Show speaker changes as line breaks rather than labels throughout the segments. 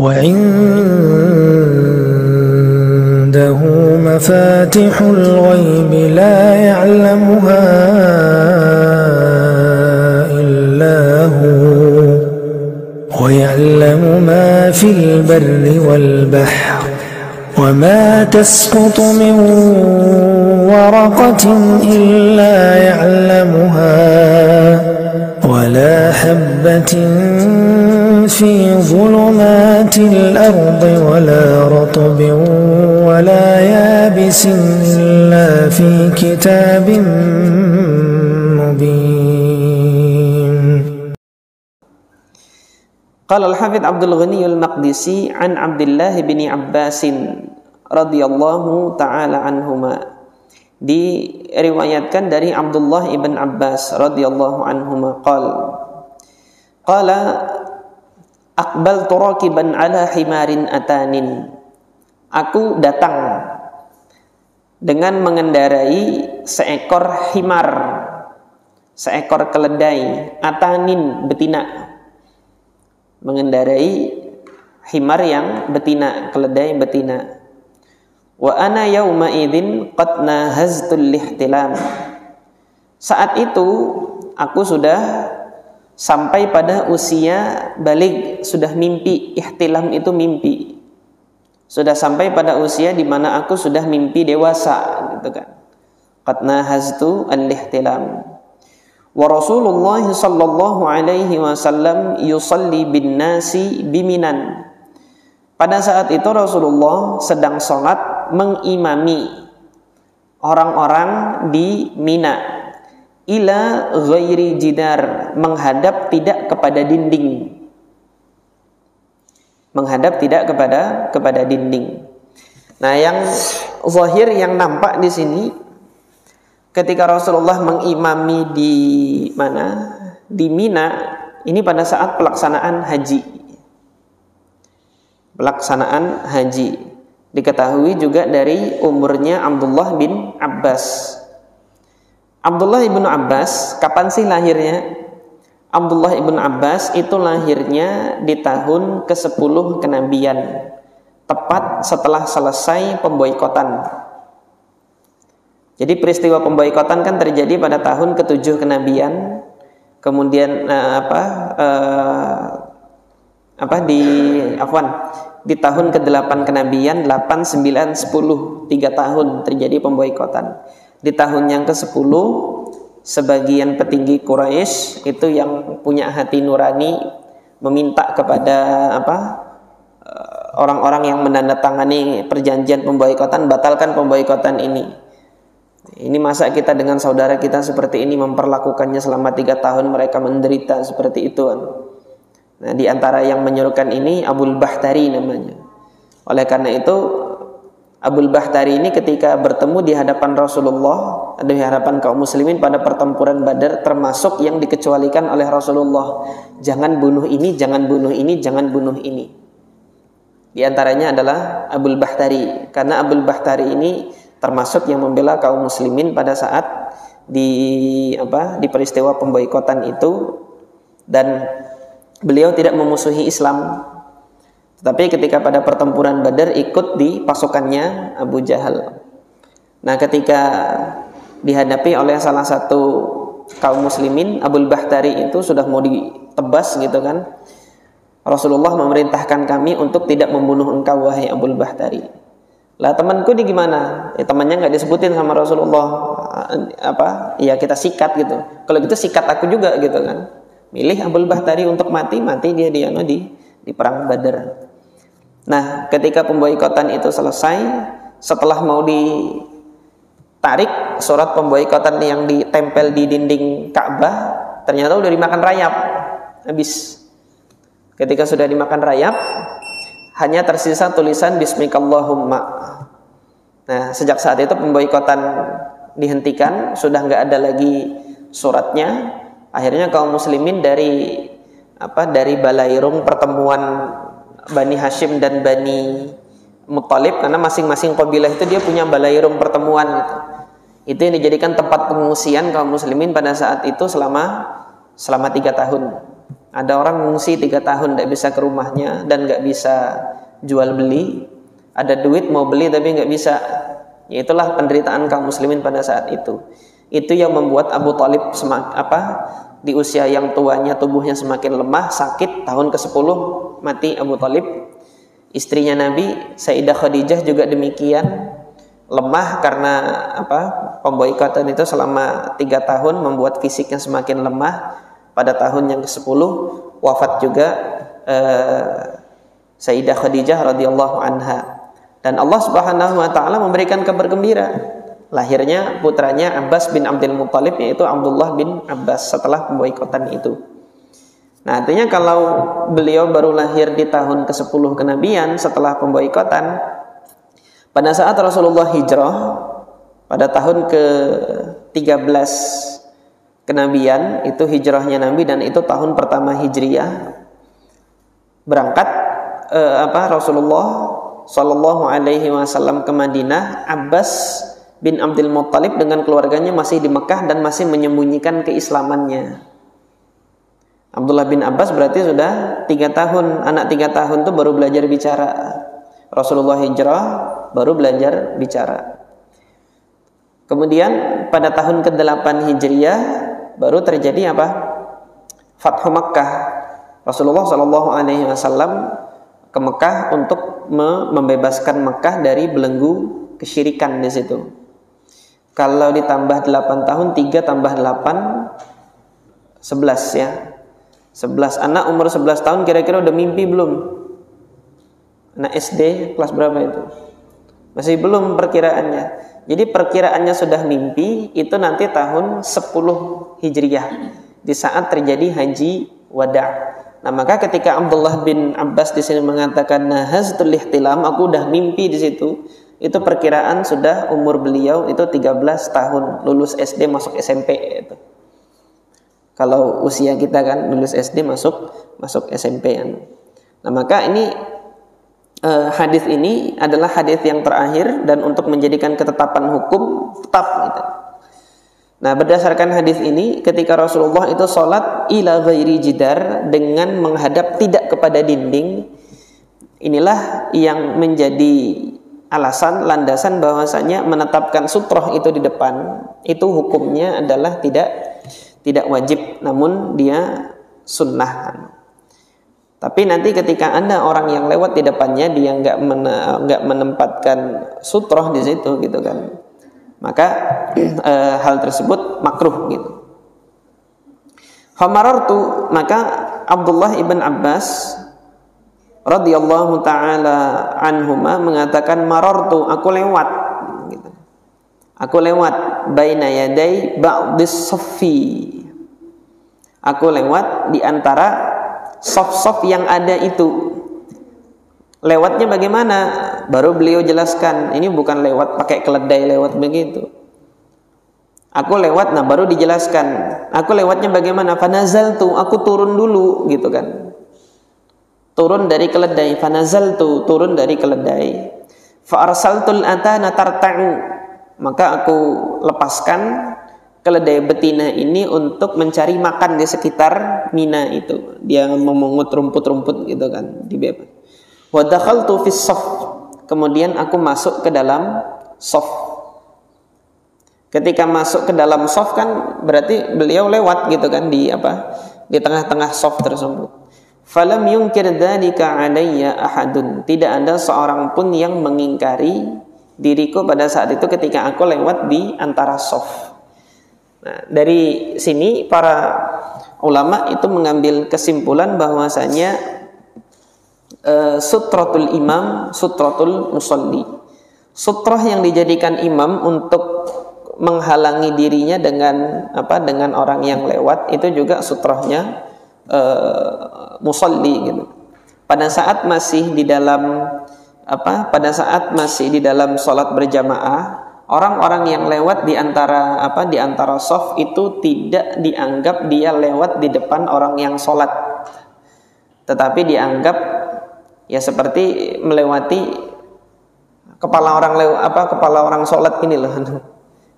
وعنده مفاتح الغيب لا يعلمها إلا هو ويعلم ما في البر والبحر وما تسقط من ورقة إلا يعلمها ولا حبة في ظلمات الأرض ولا رطب ولا يابس إلا في كتاب مبين.
قال الحافظ عبد الغني المقدسي عن عبد الله بن عباس radhiyallahu ta'ala anhuma, diriwayatkan dari Abdullah ibn Abbas radhiyallahu anhuma qala aqbaltu rakiban ala himarin atanin, aku datang dengan mengendarai seekor himar, seekor keledai, atanin betina, mengendarai himar yang betina, keledai betina. Wa ana yauma idzin qad nahaztul lihtilam, saat itu aku sudah sampai pada usia balik, sudah mimpi. Ihtilam itu mimpi, sudah sampai pada usia di mana aku sudah mimpi dewasa, gitu kan. Qad nahaztu al-ihtilam. Wa Rasulullah sallallahu alaihi wasallam yusalli bin nasi biminan, pada saat itu Rasulullah sedang sholat mengimami orang-orang di Mina, ila ghairi jidar, menghadap tidak kepada dinding, menghadap tidak kepada dinding. Nah, yang zahir, yang nampak di sini, ketika Rasulullah mengimami di mana? Di Mina, ini pada saat pelaksanaan haji. Pelaksanaan haji. Diketahui juga dari umurnya Abdullah bin Abbas. Abdullah ibn Abbas, kapan sih lahirnya? Abdullah ibn Abbas itu lahirnya di tahun ke-10 kenabian, tepat setelah selesai pemboikotan. Jadi peristiwa pemboikotan kan terjadi pada tahun ke-7 kenabian. Kemudian di tahun ke-8 kenabian, 8, 9, 10, 3 tahun terjadi pemboikotan. Di tahun yang ke-10, sebagian petinggi Quraisy itu yang punya hati nurani meminta kepada orang-orang yang menandatangani perjanjian pemboikotan, batalkan pemboikotan ini. Ini masa kita dengan saudara kita seperti ini memperlakukannya selama 3 tahun, mereka menderita seperti itu. Nah, di antara yang menyuruhkan ini Abul Bakhtari namanya. Oleh karena itu Abul Bakhtari ini ketika bertemu di hadapan Rasulullah, di hadapan kaum muslimin pada pertempuran Badar, termasuk yang dikecualikan oleh Rasulullah. Jangan bunuh ini, jangan bunuh ini, jangan bunuh ini. Di antaranya adalah Abul Bakhtari, karena Abul Bakhtari ini termasuk yang membela kaum muslimin pada saat di peristiwa pemboikotan itu, dan beliau tidak memusuhi Islam. Tetapi ketika pada pertempuran Badar ikut di pasukannya Abu Jahal. Nah, ketika dihadapi oleh salah satu kaum muslimin, Abul Bakhtari itu sudah mau ditebas gitu kan. Rasulullah memerintahkan kami untuk tidak membunuh engkau, wahai Abul Bakhtari. Lah, temanku ini gimana? Temannya nggak disebutin sama Rasulullah. Ya kita sikat gitu. Kalau gitu sikat aku juga gitu kan. Milih Abul Bakhtari untuk mati dia di perang Badar. Nah, ketika pemboikotan itu selesai, setelah mau ditarik surat pemboikotan yang ditempel di dinding Ka'bah, ternyata udah dimakan rayap, habis. Ketika sudah dimakan rayap, hanya tersisa tulisan Bismikallahumma. Nah, sejak saat itu pemboikotan dihentikan, sudah nggak ada lagi suratnya. Akhirnya kaum muslimin dari balairung pertemuan Bani Hashim dan Bani Muttalib, karena masing-masing kabilah itu dia punya balairung pertemuan gitu. Itu yang dijadikan tempat pengungsian kaum muslimin pada saat itu selama 3 tahun. Ada orang ngungsi 3 tahun tidak bisa ke rumahnya dan nggak bisa jual beli. Ada duit mau beli tapi nggak bisa. Itulah penderitaan kaum muslimin pada saat itu. Itu yang membuat Abu Thalib di usia yang tuanya tubuhnya semakin lemah, sakit, tahun ke-10 mati Abu Thalib. Istrinya Nabi Sayyidah Khadijah juga demikian, lemah karena pemboikotan itu selama 3 tahun membuat fisiknya semakin lemah. Pada tahun yang ke-10 wafat juga Sayyidah Khadijah radhiyallahu anha. Dan Allah Subhanahu wa taala memberikan kabar gembira, lahirnya putranya Abbas bin Abdul Muthalib, yaitu Abdullah bin Abbas setelah pemboikotan itu. Nah, artinya kalau beliau baru lahir di tahun ke-10 kenabian setelah pemboikotan, pada saat Rasulullah hijrah pada tahun ke-13 kenabian, itu hijrahnya Nabi dan itu tahun pertama Hijriyah, berangkat Rasulullah Shallallahu Alaihi Wasallam ke Madinah. Abbas bin Abdul Muthalib dengan keluarganya masih di Mekah dan masih menyembunyikan keislamannya. Abdullah bin Abbas berarti sudah 3 tahun, anak 3 tahun itu baru belajar bicara. Rasulullah hijrah baru belajar bicara. Kemudian pada tahun ke-8 Hijriyah baru terjadi Fathu Makkah. Rasulullah Shallallahu Alaihi Wasallam ke Mekah untuk membebaskan Mekah dari belenggu kesyirikan di situ. Kalau ditambah 8 tahun, 3 tambah 8, 11 ya. 11 anak umur 11 tahun kira-kira udah mimpi belum? Anak SD kelas berapa itu? Masih belum perkiraannya. Jadi perkiraannya sudah mimpi itu nanti tahun 10 Hijriyah di saat terjadi haji wada'. Nah, maka ketika Abdullah bin Abbas di sini mengatakan nahaztul ihtilam, aku udah mimpi di situ, itu perkiraan sudah umur beliau itu 13 tahun, lulus SD masuk SMP itu. Kalau usia kita kan lulus SD masuk SMP kan. Nah, maka ini hadis ini adalah hadis yang terakhir dan untuk menjadikan ketetapan hukum tetap gitu. Nah, berdasarkan hadis ini ketika Rasulullah itu sholat ila ghairi jidar dengan menghadap tidak kepada dinding, inilah yang menjadi alasan landasan bahwasanya menetapkan sutroh itu di depan itu hukumnya adalah tidak wajib, namun dia sunnah. Tapi nanti ketika ada orang yang lewat di depannya dia nggak menempatkan sutroh di situ gitu kan, maka hal tersebut makruh gitu. Famarartu, maka Abdullah ibn Abbas radhiyallahu taala anhuma mengatakan marartu, aku lewat gitu. Aku lewat baina yaday ba'dis saffi. Aku lewat di antara soft yang ada itu. Lewatnya bagaimana? Baru beliau jelaskan, ini bukan lewat pakai keledai lewat begitu. Aku lewat, nah baru dijelaskan. Aku lewatnya bagaimana? Fanazaltu, aku turun dulu gitu kan. Turun dari keledai, fanazaltu, turun dari keledai. Fa arsaltul atana tarta'u, maka aku lepaskan keledai betina ini untuk mencari makan di sekitar Mina itu. Dia memungut rumput-rumput gitu kan, dibebas. Wa dakhaltu fis shaff, kemudian aku masuk ke dalam shaff. Ketika masuk ke dalam shaff kan berarti beliau lewat gitu kan di tengah-tengah shaff tersebut. Falam yunkir dzalika alayya ahadun, tidak ada seorang pun yang mengingkari diriku pada saat itu ketika aku lewat di antara shaff. Nah, dari sini para ulama itu mengambil kesimpulan bahwasanya sutratul imam, sutratul musalli. Sutrah yang dijadikan imam untuk menghalangi dirinya dengan orang yang lewat itu juga sutrahnya musalli gitu. Pada saat masih di dalam salat berjamaah, orang-orang yang lewat di antara shaf itu tidak dianggap dia lewat di depan orang yang sholat, tetapi dianggap ya seperti melewati kepala orang sholat ini loh.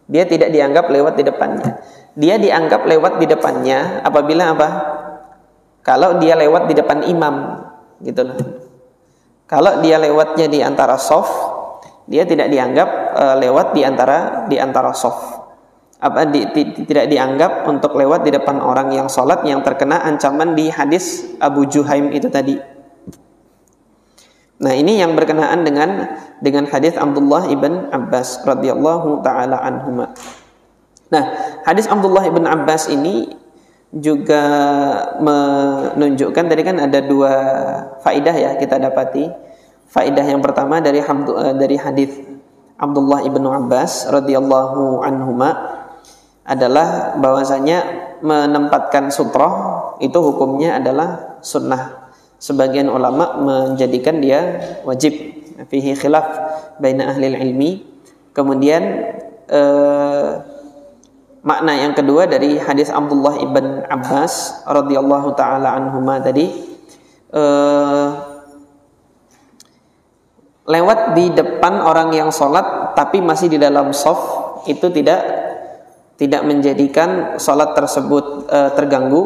Dia tidak dianggap lewat di depannya. Dia dianggap lewat di depannya apabila kalau dia lewat di depan imam, gitu loh. Kalau dia lewatnya di antara shaf, dia tidak dianggap lewat di antara shaf. Tidak dianggap untuk lewat di depan orang yang sholat yang terkena ancaman di hadis Abu Juhaim itu tadi. Nah, ini yang berkenaan dengan hadis Abdullah ibn Abbas radhiyallahu taala anhuma. Nah, hadis Abdullah ibn Abbas ini juga menunjukkan, tadi kan ada 2 faidah ya kita dapati. Faidah yang pertama dari hadis Abdullah ibn Abbas radhiyallahu anhuma adalah bahwasanya menempatkan sutroh itu hukumnya adalah sunnah. Sebagian ulama menjadikan dia wajib. Fihi khilaf baina ahli ilmi. Kemudian makna yang kedua dari hadis Abdullah ibn Abbas radhiyallahu taala anhuma tadi, lewat di depan orang yang sholat tapi masih di dalam shaf itu tidak menjadikan sholat tersebut terganggu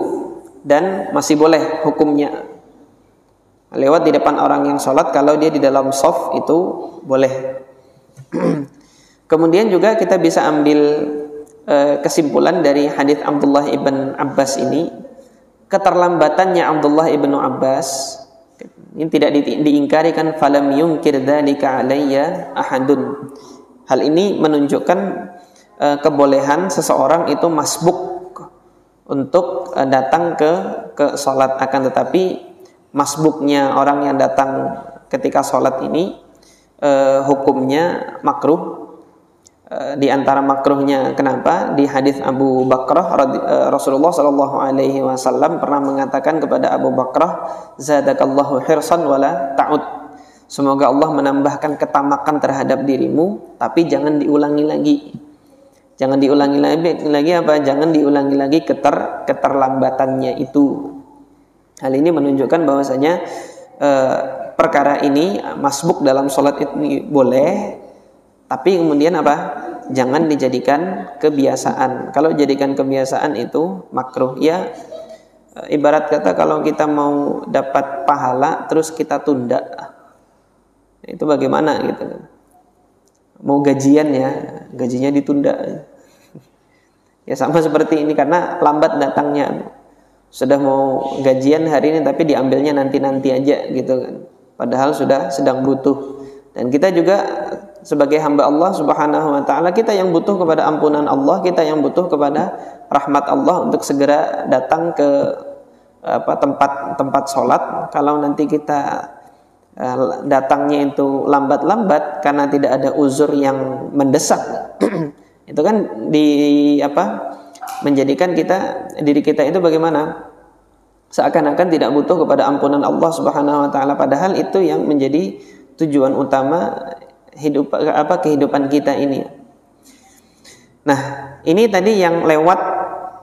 dan masih boleh hukumnya. Lewat di depan orang yang sholat kalau dia di dalam shaf itu boleh. Kemudian juga kita bisa ambil kesimpulan dari hadis Abdullah ibn Abbas ini, keterlambatannya Abdullah ibn Abbas ini tidak diingkari kan, falam yunkir dzalika alayya ahadun. Hal ini menunjukkan kebolehan seseorang itu masbuk untuk datang ke sholat, akan tetapi masbuknya orang yang datang ketika sholat ini hukumnya makruh. Di antara makruhnya kenapa? Di hadis Abu Bakrah Rasulullah Shallallahu Alaihi Wasallam pernah mengatakan kepada Abu Bakrah, zadakallahu hirsan wala ta'ud. Semoga Allah menambahkan ketamakan terhadap dirimu, tapi jangan diulangi lagi. Jangan diulangi lagi apa? Jangan diulangi lagi keterlambatannya itu. Hal ini menunjukkan bahwasanya perkara ini masbuk dalam sholat itu boleh, tapi kemudian apa? Jangan dijadikan kebiasaan. Kalau jadikan kebiasaan itu makruh. Ya, ibarat kata kalau kita mau dapat pahala terus kita tunda, itu bagaimana gitu kan? Mau gajian ya, gajinya ditunda. Ya sama seperti ini, karena lambat datangnya. Sudah mau gajian hari ini tapi diambilnya nanti-nanti aja gitu kan. Padahal sudah sedang butuh. Dan kita juga sebagai hamba Allah Subhanahu wa taala, kita yang butuh kepada ampunan Allah, kita yang butuh kepada rahmat Allah untuk segera datang ke tempat sholat. Kalau nanti kita datangnya itu lambat-lambat karena tidak ada uzur yang mendesak, itu kan menjadikan diri kita itu bagaimana? Seakan-akan tidak butuh kepada ampunan Allah Subhanahu wa taala, padahal itu yang menjadi tujuan utama kehidupan kita ini. Nah, ini tadi yang lewat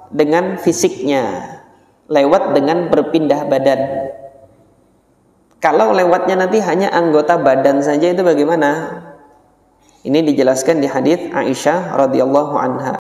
dengan fisiknya, lewat dengan berpindah badan. Kalau lewatnya nanti hanya anggota badan saja, itu bagaimana? Ini dijelaskan di hadis Aisyah radhiyallahu anha.